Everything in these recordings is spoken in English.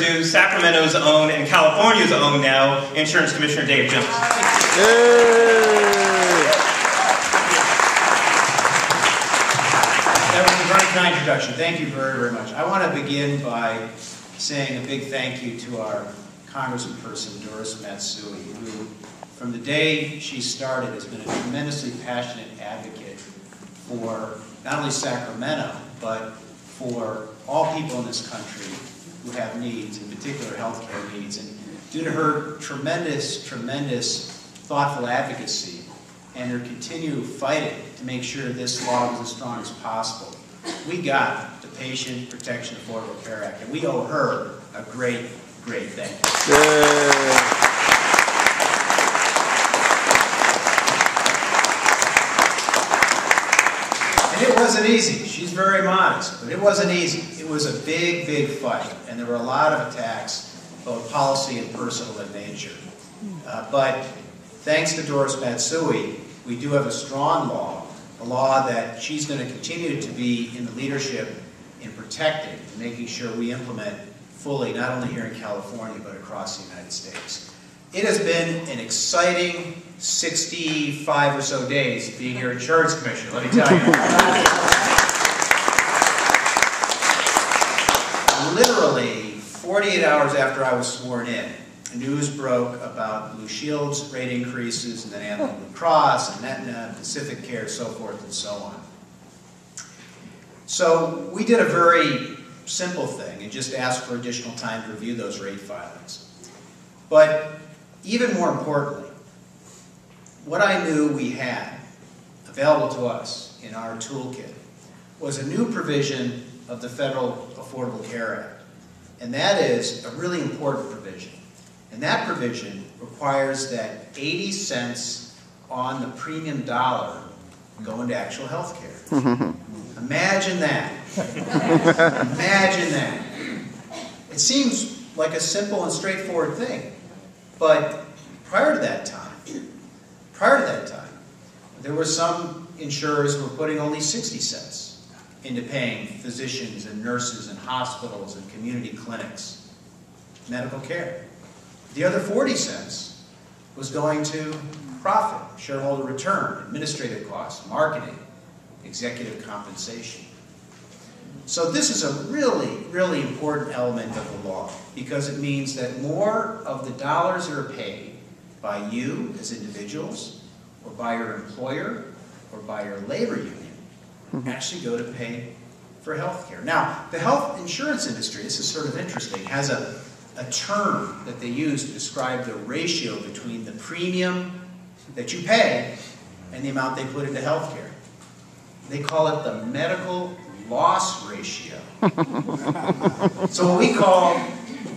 to Sacramento's own and California's own now, Insurance Commissioner Dave Jones. That was a very kind introduction. Thank you very, very much. I want to begin by saying a big thank you to our Congressperson, Doris Matsui, who, from the day she started, has been a tremendously passionate advocate for not only Sacramento, but for all people in this country who have needs, in particular healthcare needs. And due to her tremendous, tremendous thoughtful advocacy and her continued fighting to make sure this law was as strong as possible, we got the Patient Protection Affordable Care Act, and we owe her a great, great thank you. Yeah. It wasn't easy. She's very modest, but it wasn't easy. It was a big, big fight, and there were a lot of attacks, both policy and personal in nature. But thanks to Doris Matsui, we do have a strong law, a law that she's going to continue to be in the leadership in protecting and making sure we implement fully, not only here in California, but across the United States. It has been an exciting 65 or so days being your insurance commissioner, let me tell you. Literally 48 hours after I was sworn in, news broke about Blue Shield's rate increases, and then Anthem Blue Cross, and Aetna, Pacific Care, so forth and so on. So we did a very simple thing and just asked for additional time to review those rate filings. But even more importantly, what I knew we had available to us in our toolkit was a new provision of the Federal Affordable Care Act. And that is a really important provision. And that provision requires that 80 cents on the premium dollar go into actual health care. Imagine that. Imagine that. It seems like a simple and straightforward thing. But prior to that time, there were some insurers who were putting only 60 cents into paying physicians and nurses and hospitals and community clinics, medical care. The other 40 cents was going to profit, shareholder return, administrative costs, marketing, executive compensation. So this is a really, really important element of the law because it means that more of the dollars that are paid by you as individuals or by your employer or by your labor union actually go to pay for health care. Now, the health insurance industry, this is sort of interesting, has a term that they use to describe the ratio between the premium that you pay and the amount they put into health care. They call it the medical loss ratio. So what we call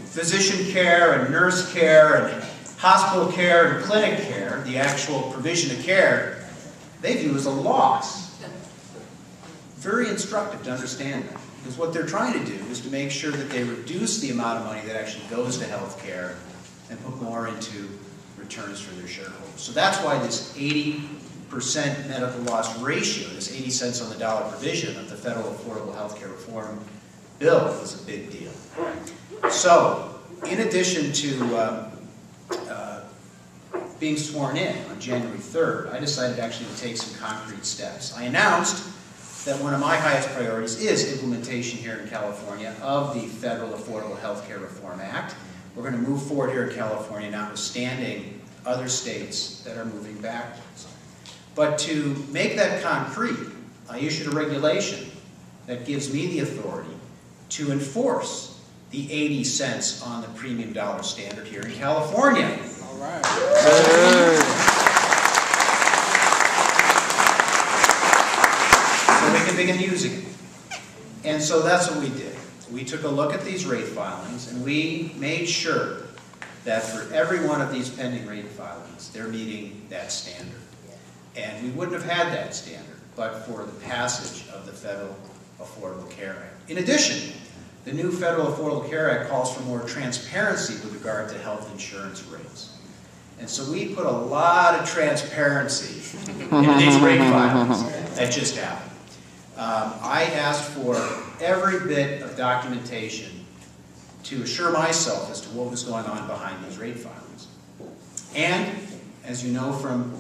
physician care and nurse care and hospital care and clinic care, the actual provision of care, they view as a loss. Very instructive to understand that. Because what they're trying to do is to make sure that they reduce the amount of money that actually goes to health care and put more into returns for their shareholders. So that's why this 80% medical loss ratio, this 80 cents on the dollar provision of the Federal Affordable Health Care Reform Bill is a big deal. So, in addition to being sworn in on January 3rd, I decided actually to take some concrete steps. I announced that one of my highest priorities is implementation here in California of the Federal Affordable Health Care Reform Act. We're going to move forward here in California, notwithstanding other states that are moving backwards. But to make that concrete, I issued a regulation that gives me the authority to enforce the 80 cents on the premium dollar standard here in California. All right. So we can begin using it. And so that's what we did. We took a look at these rate filings and we made sure that for every one of these pending rate filings, they're meeting that standard. And we wouldn't have had that standard but for the passage of the Federal Affordable Care Act. In addition, the new Federal Affordable Care Act calls for more transparency with regard to health insurance rates. And so we put a lot of transparency into these rate filings that just happened. I asked for every bit of documentation to assure myself as to what was going on behind these rate filings. And, as you know from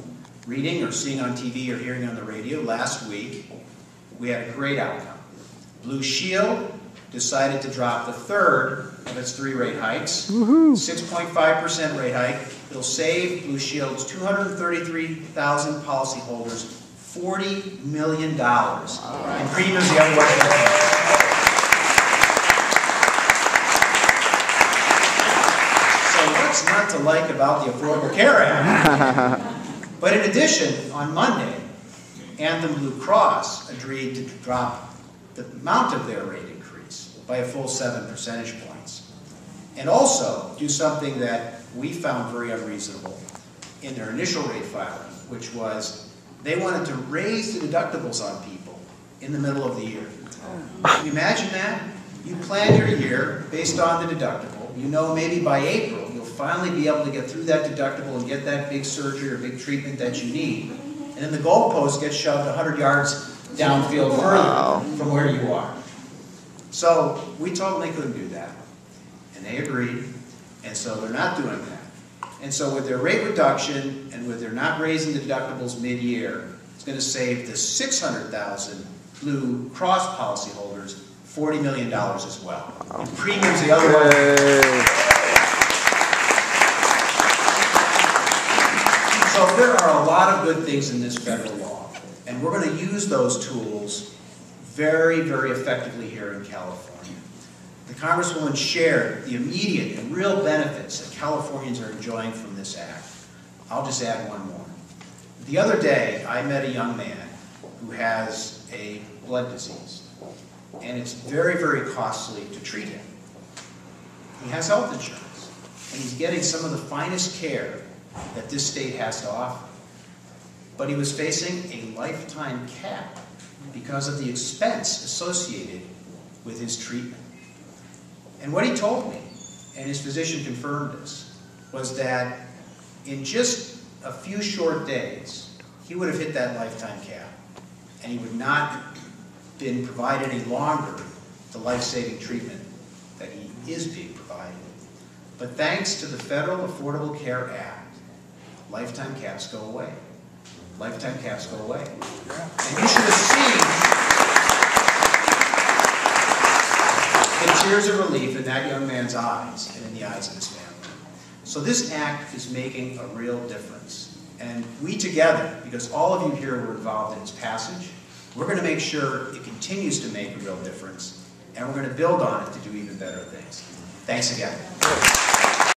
reading or seeing on TV or hearing on the radio, last week we had a great outcome. Blue Shield decided to drop the third of its 3 rate hikes, 6.5% rate hike. It'll save Blue Shield's 233,000 policyholders $40 million in premiums the other way. What's not to like about the Affordable Care Act? But in addition, on Monday, Anthem Blue Cross agreed to drop the amount of their rate increase by a full 7 percentage points. And also do something that we found very unreasonable in their initial rate filing, which was they wanted to raise the deductibles on people in the middle of the year. Can you imagine that? You plan your year based on the deductible. You know maybe by April you'll finally be able to get through that deductible and get that big surgery or big treatment that you need. And then the goalpost gets shoved 100 yards downfield further from where you are. So we told them they couldn't do that. And they agreed. And so they're not doing that. And so with their rate reduction and with their not raising the deductibles mid-year, it's going to save the 600,000 Blue Cross policyholders $40 million as well. And premiums the other way. So there are a lot of good things in this federal law, and we're going to use those tools very, very effectively here in California. The Congresswoman shared the immediate and real benefits that Californians are enjoying from this act. I'll just add one more. The other day, I met a young man who has a blood disease. And it's very, very costly to treat him. He has health insurance, and he's getting some of the finest care that this state has to offer. But he was facing a lifetime cap because of the expense associated with his treatment. And what he told me, and his physician confirmed this, was that in just a few short days, he would have hit that lifetime cap, and he would not been provided any longer the life-saving treatment that he is being provided. But thanks to the Federal Affordable Care Act, lifetime caps go away. Lifetime caps go away. And you should have seen the tears of relief in that young man's eyes and in the eyes of his family. So this act is making a real difference. And we together, because all of you here were involved in its passage, we're going to make sure it continues to make a real difference, and we're going to build on it to do even better things. Thanks again.